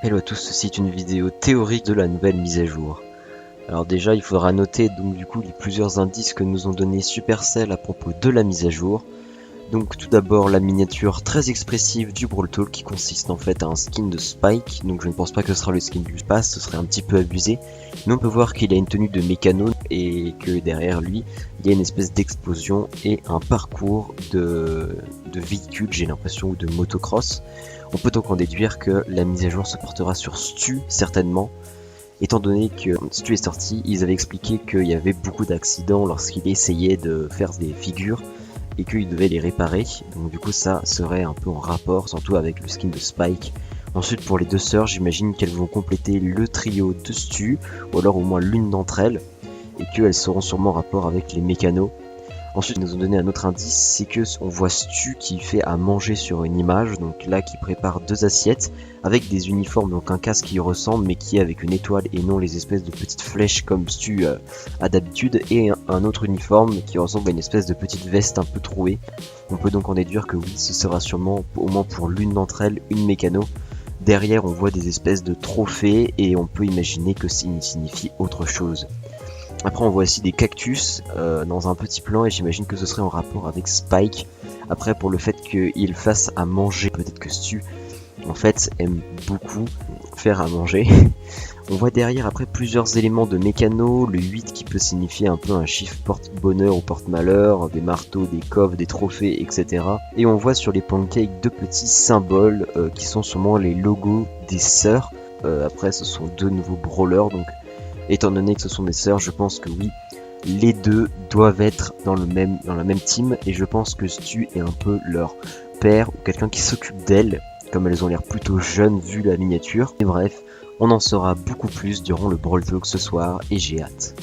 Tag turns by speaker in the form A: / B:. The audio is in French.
A: Hello à tous, ceci est une vidéo théorique de la nouvelle mise à jour. Alors déjà, il faudra noter donc du coup les plusieurs indices que nous ont donné Supercell à propos de la mise à jour. Donc tout d'abord la miniature très expressive du Brawl Talk qui consiste en fait à un skin de Spike. Donc je ne pense pas que ce sera le skin du pass, ce serait un petit peu abusé. Mais on peut voir qu'il a une tenue de mécano et que derrière lui il y a une espèce d'explosion et un parcours de véhicules, j'ai l'impression, ou de motocross. On peut donc en déduire que la mise à jour se portera sur Stu certainement. Étant donné que Stu est sorti, ils avaient expliqué qu'il y avait beaucoup d'accidents lorsqu'il essayait de faire des figures et qu'il devait les réparer. Donc du coup ça serait un peu en rapport, surtout avec le skin de Spike. Ensuite pour les deux sœurs, j'imagine qu'elles vont compléter le trio de Stu, ou alors au moins l'une d'entre elles, et qu'elles seront sûrement en rapport avec les mécanos. Ensuite, ils nous ont donné un autre indice, c'est que on voit Stu qui fait à manger sur une image, donc là qui prépare deux assiettes avec des uniformes, donc un casque qui ressemble mais qui est avec une étoile et non les espèces de petites flèches comme Stu a d'habitude, et un autre uniforme qui ressemble à une espèce de petite veste un peu trouée. On peut donc en déduire que oui, ce sera sûrement au moins pour l'une d'entre elles une mécano. Derrière, on voit des espèces de trophées et on peut imaginer que ça signifie autre chose. Après on voit aussi des cactus dans un petit plan et j'imagine que ce serait en rapport avec Spike. Après pour le fait qu'il fasse à manger, peut-être que Stu en fait aime beaucoup faire à manger. On voit derrière après plusieurs éléments de mécano, le 8 qui peut signifier un peu un chiffre porte-bonheur ou porte-malheur, des marteaux, des coffres, des trophées, etc. Et on voit sur les pancakes deux petits symboles qui sont sûrement les logos des sœurs. Après ce sont deux nouveaux brawlers, donc étant donné que ce sont des sœurs, je pense que oui, les deux doivent être dans la même team, et je pense que Stu est un peu leur père ou quelqu'un qui s'occupe d'elles, comme elles ont l'air plutôt jeunes vu la miniature. Et bref, on en saura beaucoup plus durant le Brawl Talk ce soir et j'ai hâte.